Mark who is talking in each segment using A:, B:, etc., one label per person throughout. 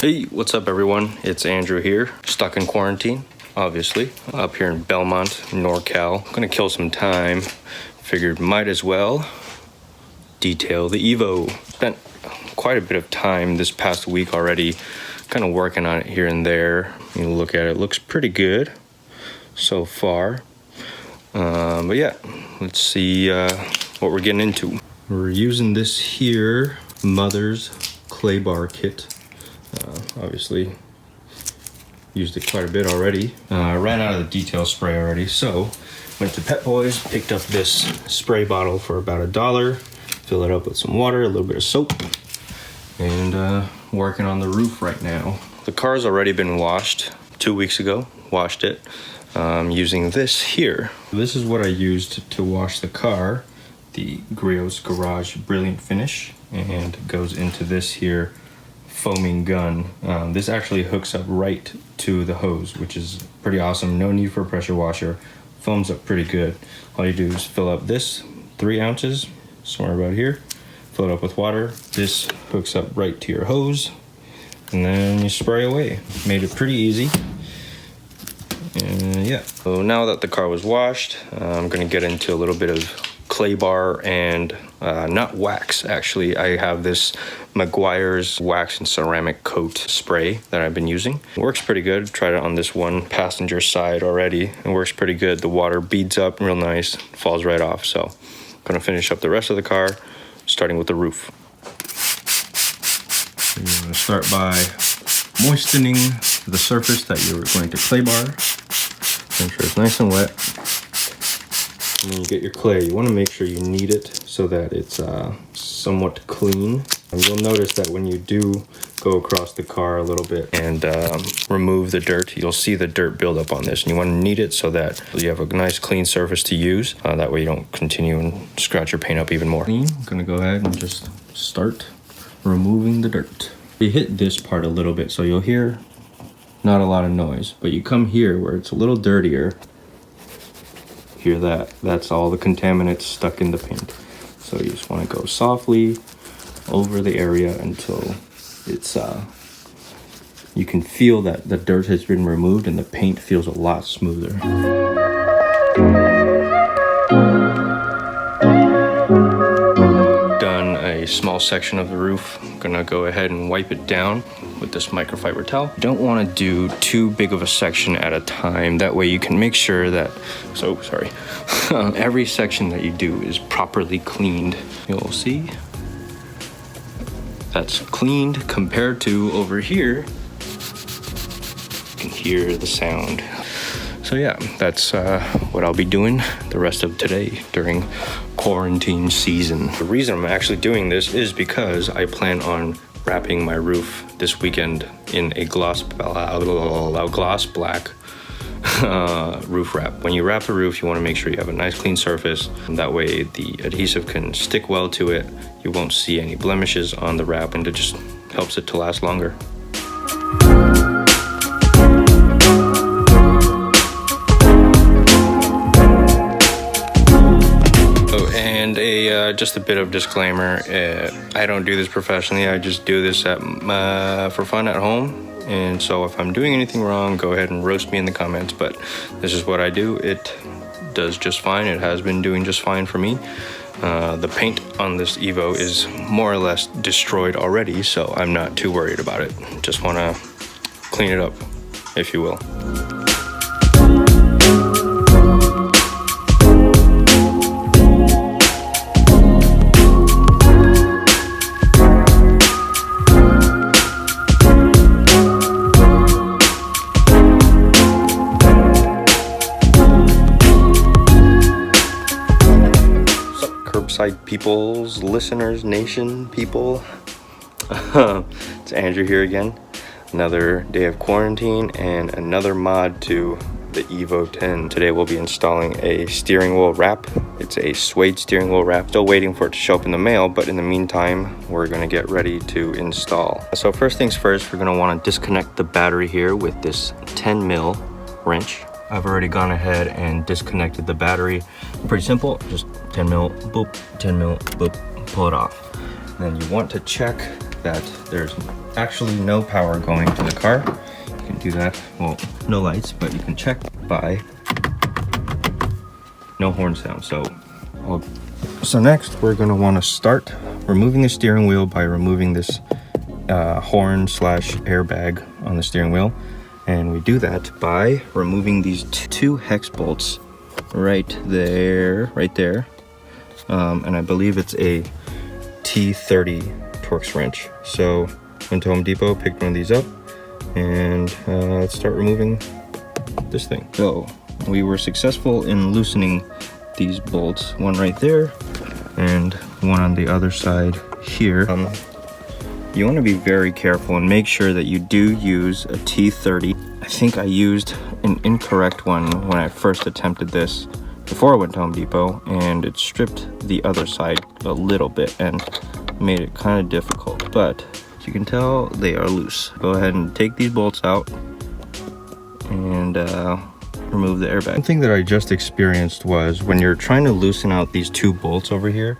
A: Hey, what's up everyone? It's Andrew here, stuck in quarantine, obviously, up here in Belmont, NorCal. Gonna kill some time, figured might as well detail the Evo. Spent quite a bit of time this past week already, kind of working on it here and there. You look at it, looks pretty good so far. But yeah, let's see what we're getting into. We're using this here, Mother's clay bar kit. Obviously used it quite a bit already. I ran out of the detail spray already, so went to Pet Boys, picked up this spray bottle for about $1, fill it up with some water, a little bit of soap, and working on the roof right now. The car's already been washed 2 weeks ago, washed it using this here. This is what I used to wash the car, the Griot's Garage Brilliant Finish, and goes into this here foaming gun. This actually hooks up right to the hose, which is pretty awesome. No need for a pressure washer. Foams up pretty good. All you do is fill up this 3 ounces, somewhere about here, fill it up with water. This hooks up right to your hose, and then you spray away. Made it pretty easy. And yeah, so now that the car was washed, I'm gonna get into a little bit of clay bar and not wax. Actually, I have this Meguiar's wax and ceramic coat spray that I've been using. It works pretty good. Tried it on this one passenger side already. It works pretty good. The water beads up real nice, falls right off. So I'm gonna finish up the rest of the car, starting with the roof. You're gonna start by moistening the surface that you're going to clay bar. Make sure it's nice and wet. And then you get your clay. You want to make sure you knead it so that it's somewhat clean. And you'll notice that when you do go across the car a little bit and remove the dirt, you'll see the dirt build up on this. And you want to knead it so that you have a nice clean surface to use. That way you don't continue and scratch your paint up even more. I'm going to go ahead and just start removing the dirt. You hit this part a little bit, so you'll hear not a lot of noise. But you come here where it's a little dirtier. Hear that? That's all the contaminants stuck in the paint. So you just want to go softly over the area until it's you can feel that the dirt has been removed and the paint feels a lot smoother. Done a small section of the roof. I'm gonna go ahead and wipe it down with this microfiber towel. You don't want to do too big of a section at a time. That way you can make sure that, every section that you do is properly cleaned. You'll see that's cleaned compared to over here. You can hear the sound. So yeah, that's what I'll be doing the rest of today during quarantine season. The reason I'm actually doing this is because I plan on wrapping my roof this weekend in a gloss black roof wrap. When you wrap the roof, you want to make sure you have a nice clean surface. That way the adhesive can stick well to it. You won't see any blemishes on the wrap, and it just helps it to last longer. Just a bit of disclaimer, I don't do this professionally. I just do this for fun at home. And so if I'm doing anything wrong, go ahead and roast me in the comments. But this is what I do. It does just fine. It has been doing just fine for me. The paint on this Evo is more or less destroyed already, so I'm not too worried about it. Just want to clean it up, if you will. Curbside peoples, listeners, nation, people. It's Andrew here again. Another day of quarantine and another mod to the Evo 10. Today we'll be installing a steering wheel wrap. It's a suede steering wheel wrap. Still waiting for it to show up in the mail, but in the meantime, we're gonna get ready to install. So first things first, we're gonna wanna disconnect the battery here with this 10 mil wrench. I've already gone ahead and disconnected the battery. Pretty simple, just 10 mil, boop, 10 mil, boop, pull it off. And then you want to check that there's actually no power going to the car. You can do that, well, no lights, but you can check by no horn sound. So next we're going to want to start removing the steering wheel by removing this horn / airbag on the steering wheel. And we do that by removing these two hex bolts right there. And I believe it's a T30 Torx wrench. So went to Home Depot, picked one of these up, and let's start removing this thing. So we were successful in loosening these bolts, one right there and one on the other side here. You want to be very careful and make sure that you do use a T30. I think I used an incorrect one when I first attempted this before I went to Home Depot, and it stripped the other side a little bit and made it kind of difficult, but as you can tell, they are loose. Go ahead and take these bolts out and remove the airbag. One thing that I just experienced was when you're trying to loosen out these two bolts over here,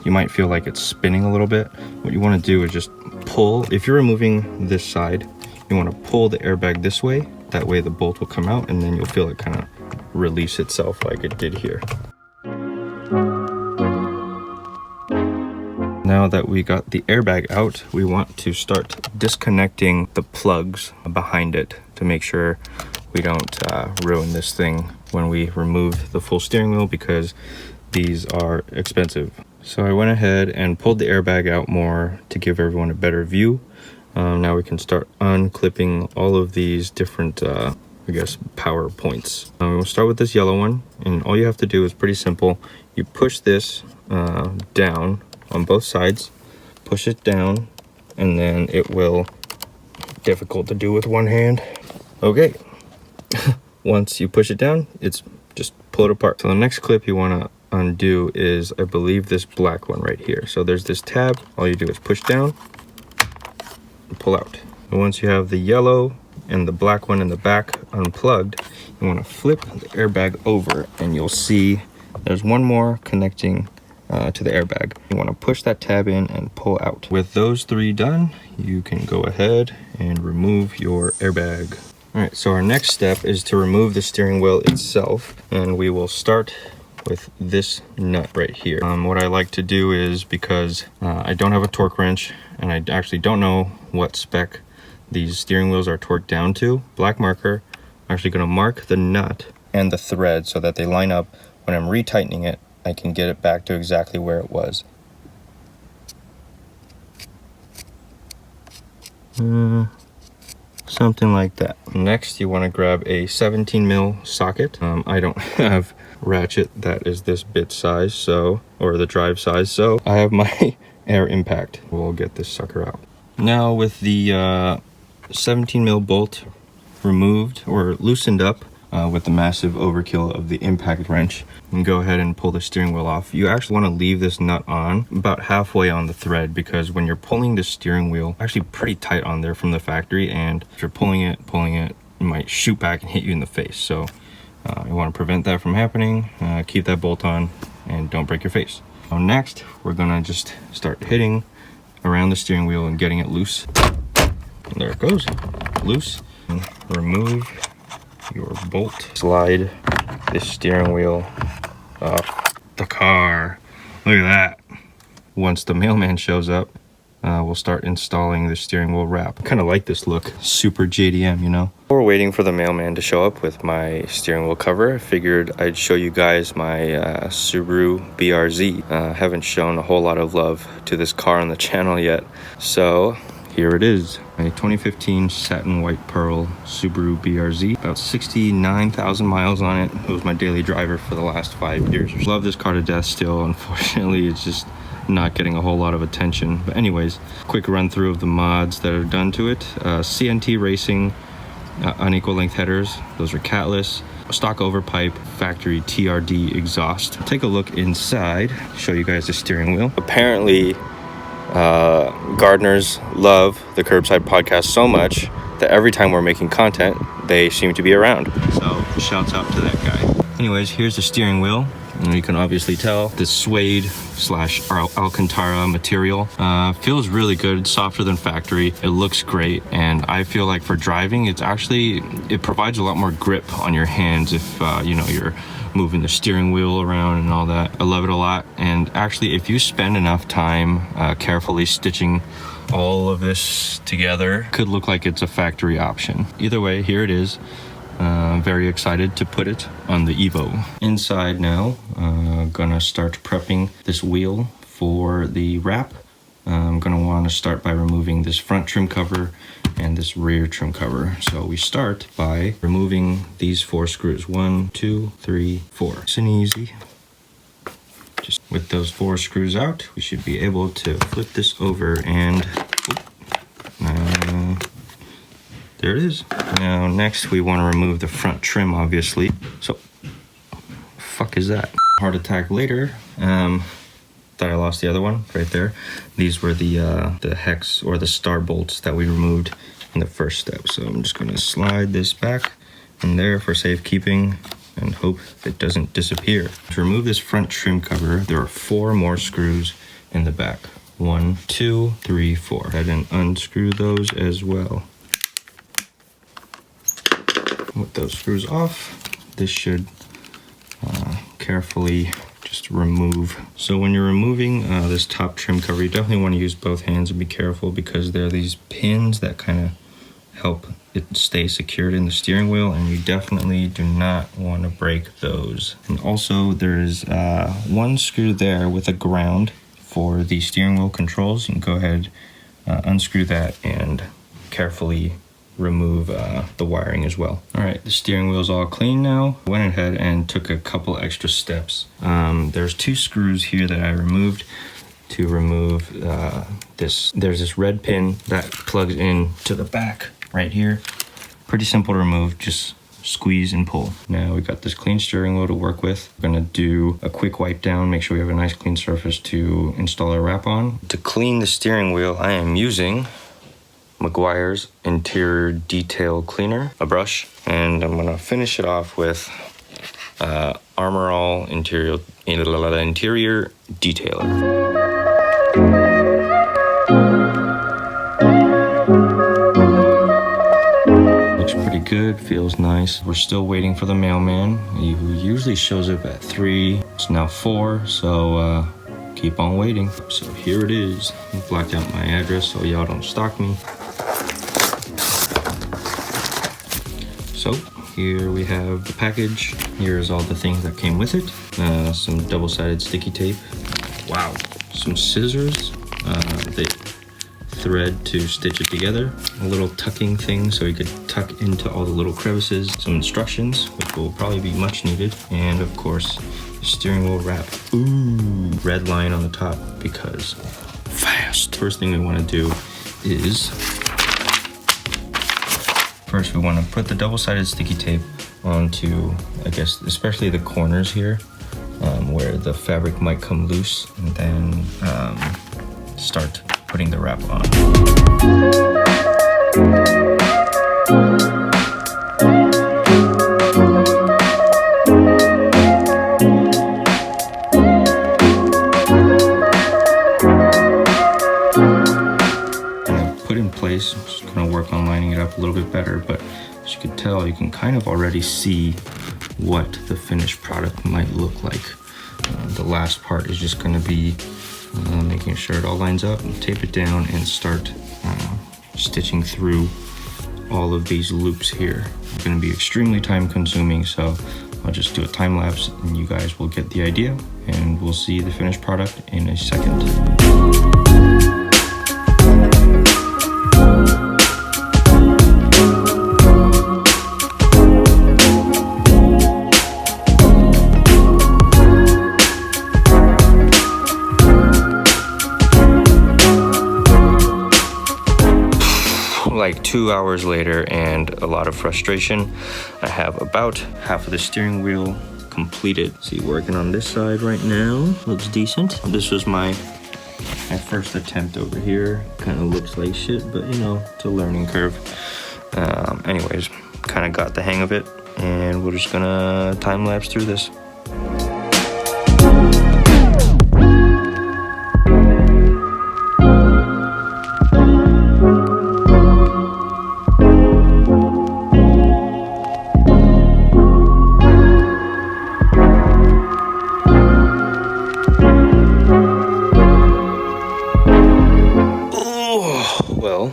A: you might feel like it's spinning a little bit. What you want to do is just pull. If you're removing this side, you want to pull the airbag this way. That way the bolt will come out and then you'll feel it kind of release itself like it did here. Now that we got the airbag out, we want to start disconnecting the plugs behind it to make sure we don't ruin this thing when we remove the full steering wheel, because these are expensive. So I went ahead and pulled the airbag out more to give everyone a better view. Now we can start unclipping all of these different power points. We'll start with this yellow one, and all you have to do is pretty simple. You push this down on both sides, push it down, and then it will, difficult to do with one hand. Okay, once you push it down, it's just pull it apart. So the next clip you want to undo is, I believe, this black one right here. So there's this tab, all you do is push down and pull out. And once you have the yellow and the black one in the back unplugged, you want to flip the airbag over and you'll see there's one more connecting to the airbag. You want to push that tab in and pull out. With those three done, you can go ahead and remove your airbag. All right, so our next step is to remove the steering wheel itself, and we will start with this nut right here. What I like to do is, because I don't have a torque wrench and I actually don't know what spec these steering wheels are torqued down to, black marker, I'm actually going to mark the nut and the thread so that they line up. When I'm retightening it, I can get it back to exactly where it was. Something like that. Next, you want to grab a 17 mil socket. I don't have ratchet that is this bit size, or the drive size, so I have my air impact. We'll get this sucker out. Now with the 17 mil bolt removed or loosened up with the massive overkill of the impact wrench, you can go ahead and pull the steering wheel off. You actually want to leave this nut on about halfway on the thread, because when you're pulling the steering wheel, actually pretty tight on there from the factory, and if you're pulling it, it might shoot back and hit you in the face. So you want to prevent that from happening. Keep that bolt on and don't break your face. So next, we're gonna just start hitting around the steering wheel and getting it loose. And there it goes, loose. And remove your bolt. Slide this steering wheel off the car. Look at that. Once the mailman shows up, we'll start installing the steering wheel wrap. Kind of like this look, super JDM, you know? While we're waiting for the mailman to show up with my steering wheel cover, I figured I'd show you guys my Subaru BRZ. Haven't shown a whole lot of love to this car on the channel yet, so here it is. A 2015 satin white pearl Subaru BRZ. About 69,000 miles on it. It was my daily driver for the last 5 years. Love this car to death still. Unfortunately, it's just not getting a whole lot of attention. But anyways, quick run through of the mods that are done to it. CNT Racing unequal length headers. Those are catless. Stock overpipe, factory TRD exhaust. Take a look inside. Show you guys the steering wheel. Apparently, gardeners love the Curbside podcast so much that every time we're making content, they seem to be around. So shouts out to that guy. Anyways, here's the steering wheel. And you can obviously tell this suede / Alcantara material feels really good, softer than factory. It looks great, and I feel like for driving, it provides a lot more grip on your hands if you know, you're moving the steering wheel around and all that. I love it a lot. And actually, if you spend enough time carefully stitching all of this together, it could look like it's a factory option. Either way, here it is. Very excited to put it on the Evo. Inside now, gonna start prepping this wheel for the wrap. I'm gonna want to start by removing this front trim cover and this rear trim cover. So we start by removing these 4 screws. 1, 2, 3, 4. Nice and easy. Just with those 4 screws out, we should be able to flip this over and there it is. Now next we want to remove the front trim, obviously. So, fuck is that? Heart attack later. Thought I lost the other one right there. These were the hex or the star bolts that we removed in the first step. So I'm just gonna slide this back in there for safekeeping and hope it doesn't disappear. To remove this front trim cover, there are 4 more screws in the back. 1, 2, 3, 4. Go ahead and unscrew those as well. With those screws off, this should carefully just remove. So when you're removing this top trim cover, you definitely want to use both hands and be careful, because there are these pins that kind of help it stay secured in the steering wheel, and you definitely do not want to break those. And also there is 1 screw there with a ground for the steering wheel controls. You can go ahead, unscrew that and carefully remove the wiring as well. All right, the steering wheel's all clean now. Went ahead and took a couple extra steps. There's 2 screws here that I removed to remove this. There's this red pin that plugs in to the back right here. Pretty simple to remove, just squeeze and pull. Now we got this clean steering wheel to work with. We're gonna do a quick wipe down, make sure we have a nice clean surface to install our wrap on. To clean the steering wheel, I am using Meguiar's Interior Detail Cleaner, a brush, and I'm gonna finish it off with Armor All Interior Detailer. Looks pretty good, feels nice. We're still waiting for the mailman, who usually shows up at 3. It's now 4, so keep on waiting. So here it is. I blacked out my address so y'all don't stalk me. So here we have the package. Here's all the things that came with it. Some double-sided sticky tape. Wow. Some scissors. The thread to stitch it together. A little tucking thing so you could tuck into all the little crevices. Some instructions, which will probably be much needed. And of course, the steering wheel wrap. Ooh, red line on the top because fast. First thing we want to do is first, we want to put the double-sided sticky tape onto, I guess, especially the corners here, where the fabric might come loose, and then start putting the wrap on. I'm just gonna work on lining it up a little bit better, but as you can tell, you can kind of already see what the finished product might look like. The last part is just gonna be making sure it all lines up, and tape it down and start stitching through all of these loops here. It's gonna be extremely time consuming, so I'll just do a time lapse and you guys will get the idea, and we'll see the finished product in a second. Like 2 hours later and a lot of frustration, I have about half of the steering wheel completed. See, working on this side right now. Looks decent. This was my first attempt over here. Kind of looks like shit, but you know, it's a learning curve. Anyways, kind of got the hang of it, and we're just gonna time lapse through this. Well,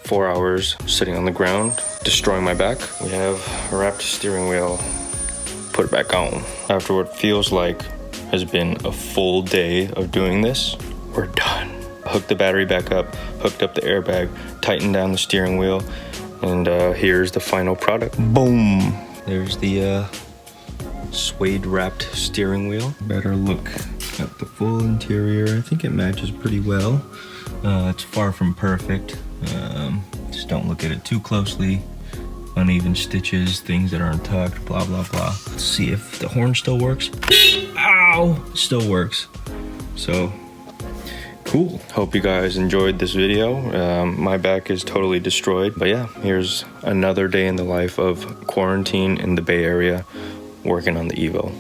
A: 4 hours sitting on the ground, destroying my back. We have a wrapped steering wheel. Put it back on. After what feels like has been a full day of doing this, we're done. Hooked the battery back up, hooked up the airbag, tightened down the steering wheel, and here's the final product. Boom! There's the suede wrapped steering wheel. Better look at the full interior. I think it matches pretty well. It's far from perfect. Just don't look at it too closely. Uneven stitches, things that aren't tucked, blah, blah, blah. Let's see if the horn still works. Ow! It still works. So, cool. Hope you guys enjoyed this video. My back is totally destroyed. But yeah, here's another day in the life of quarantine in the Bay Area, working on the Evo.